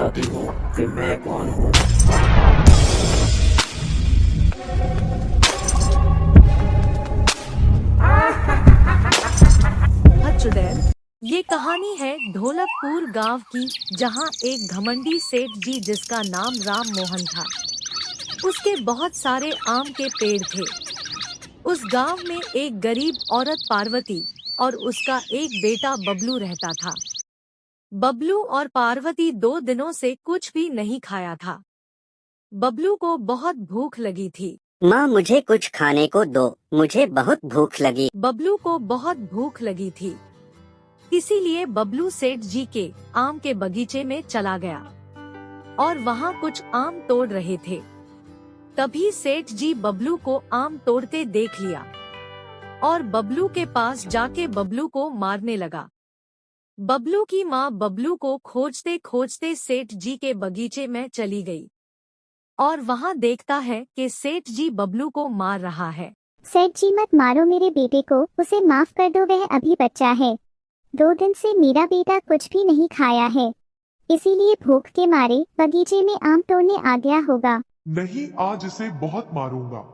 बताती हूँ कि मैं कौन हूँ। हाँ चुड़ैल, ये कहानी है ढोलकपुर गांव की, जहां एक घमंडी सेठ जी जिसका नाम राम मोहन था। उसके बहुत सारे आम के पेड़ थे। उस गांव में एक गरीब औरत पार्वती और उसका एक बेटा बबलू रहता था। बबलू और पार्वती 2 दिनों से कुछ भी नहीं खाया था। बबलू को बहुत भूख लगी थी। माँ, मुझे कुछ खाने को दो, मुझे बहुत भूख लगी। बबलू को बहुत भूख लगी थी, इसीलिए बबलू सेठ जी के आम के बगीचे में चला गया और वहाँ कुछ आम तोड़ रहे थे। तभी सेठ जी बबलू को आम तोड़ते देख लिया और बबलू के पास जाके बबलू को मारने लगा। बबलू की माँ बबलू को खोजते खोजते सेठ जी के बगीचे में चली गई और वहाँ देखता है कि सेठ जी बबलू को मार रहा है। सेठ जी, मत मारो मेरे बेटे को, उसे माफ कर दो, वह अभी बच्चा है। 2 दिन से मेरा बेटा कुछ भी नहीं खाया है, इसीलिए भूख के मारे बगीचे में आम तोड़ने आ गया होगा। नहीं, आज इसे बहुत मारूंगा।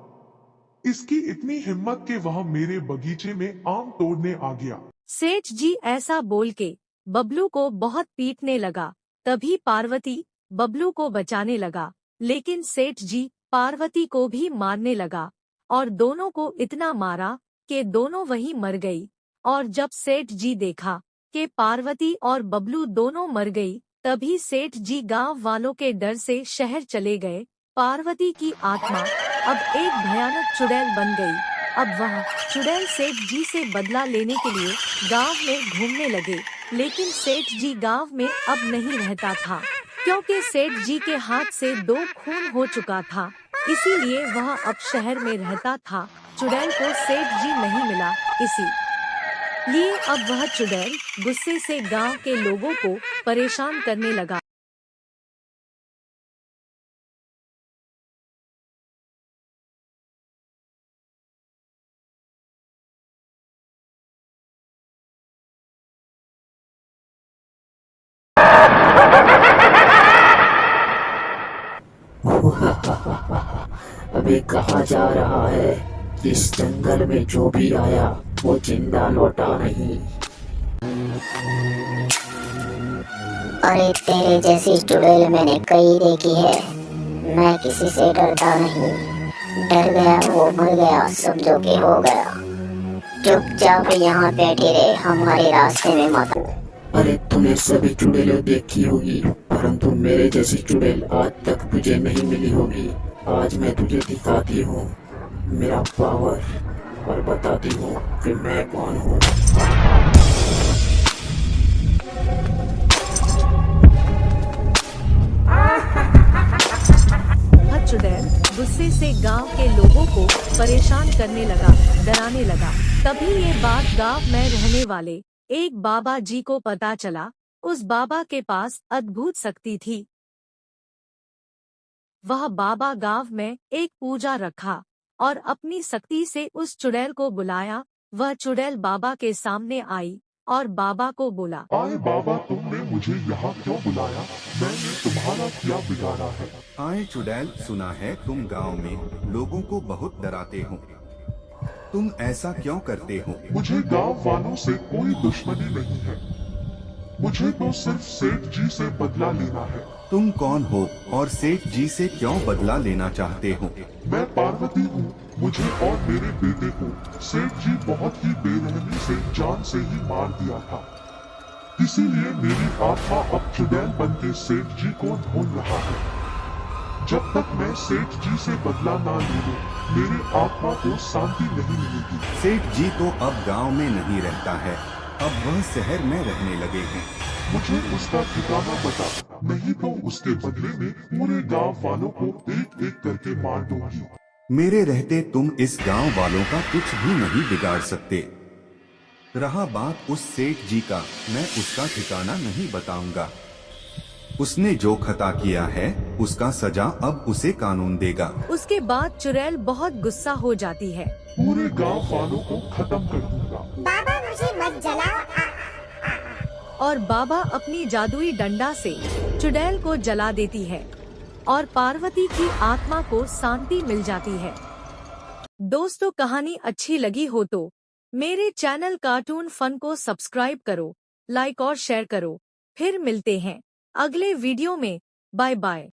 इसकी इतनी हिम्मत कि वह मेरे बगीचे में आम तोड़ने आ गया। सेठ जी ऐसा बोल के बबलू को बहुत पीटने लगा। तभी पार्वती बबलू को बचाने लगा, लेकिन सेठ जी पार्वती को भी मारने लगा और दोनों को इतना मारा कि दोनों वहीं मर गई। और जब सेठ जी देखा कि पार्वती और बबलू दोनों मर गई, तभी सेठ जी गांव वालों के डर से शहर चले गए। पार्वती की आत्मा अब एक भयानक चुड़ैल बन गई। अब वह चुड़ैल सेठ जी से बदला लेने के लिए गांव में घूमने लगे, लेकिन सेठ जी गांव में अब नहीं रहता था, क्योंकि सेठ जी के हाथ से 2 खून हो चुका था। इसीलिए वह अब शहर में रहता था। चुड़ैल को सेठ जी नहीं मिला, इसीलिए अब वह चुड़ैल गुस्से से गांव के लोगों को परेशान करने लगा। अभी कहा जा रहा है, इस जंगल में जो भी आया वो जिंदा लौटा नहीं। अरे, तेरे जैसी चुड़ैल मैंने कई देखी है। मैं किसी से डरता नहीं। डर गया वो मर गया, समझो कि हो गया। चुपचाप यहाँ बैठे रहे, हमारे रास्ते में मत। अरे, तूने सभी चुड़ैलें देखी होगी, परंतु मेरे जैसी चुड़ैल आज तक तुझे नहीं मिली होगी। आज मैं तुझे दिखाती हूँ मेरा पावर और बताती हूँ कि मैं कौन हूँ। चुड़ैल गुस्से से गांव के लोगों को परेशान करने लगा, डराने लगा। तभी ये बात गांव में रहने वाले एक बाबा जी को पता चला। उस बाबा के पास अद्भुत शक्ति थी। वह बाबा गांव में एक पूजा रखा और अपनी शक्ति से उस चुड़ैल को बुलाया। वह चुड़ैल बाबा के सामने आई और बाबा को बोला, आए बाबा, तुमने मुझे यहाँ क्यों बुलाया? मैंने तुम्हारा क्या बिगाड़ा है? आए चुड़ैल, सुना है तुम गांव में लोगों को बहुत डराते हो। तुम ऐसा क्यों करते हो? मुझे गांव वालों से कोई दुश्मनी नहीं है। मुझे तो सिर्फ सेठ जी से बदला लेना है। तुम कौन हो और सेठ जी से क्यों बदला लेना चाहते हो? मैं पार्वती हूँ। मुझे और मेरे बेटे को सेठ जी बहुत ही बेरहमी से जान से ही मार दिया था। इसीलिए मेरी आत्मा अब चुड़ैल बन के सेठ जी को ढूंढ रहा है। जब तक मैं सेठ जी से बदला ना ले लूं, मेरी आत्मा को शांति नहीं मिलेगी। सेठ जी तो अब गांव में नहीं रहता है, अब वह शहर में रहने लगे हैं। मुझे उसका ठिकाना बता, नहीं तो उसके बदले में पूरे गांव वालों को एक एक करके मार दूंगी। मेरे रहते तुम इस गांव वालों का कुछ भी नहीं बिगाड़ सकते। रहा बात उस सेठ जी का, मैं उसका ठिकाना नहीं बताऊंगा। उसने जो खता किया है उसका सजा अब उसे कानून देगा। उसके बाद चुड़ैल बहुत गुस्सा हो जाती है। पूरे गांव वालों को खत्म कर दूंगा। बाबा, मुझे मत जलाओ। और बाबा अपनी जादुई डंडा से चुड़ैल को जला देती है और पार्वती की आत्मा को शांति मिल जाती है। दोस्तों, कहानी अच्छी लगी हो तो मेरे चैनल कार्टून फन को सब्सक्राइब करो, लाइक और शेयर करो। फिर मिलते हैं अगले वीडियो में। Bye bye.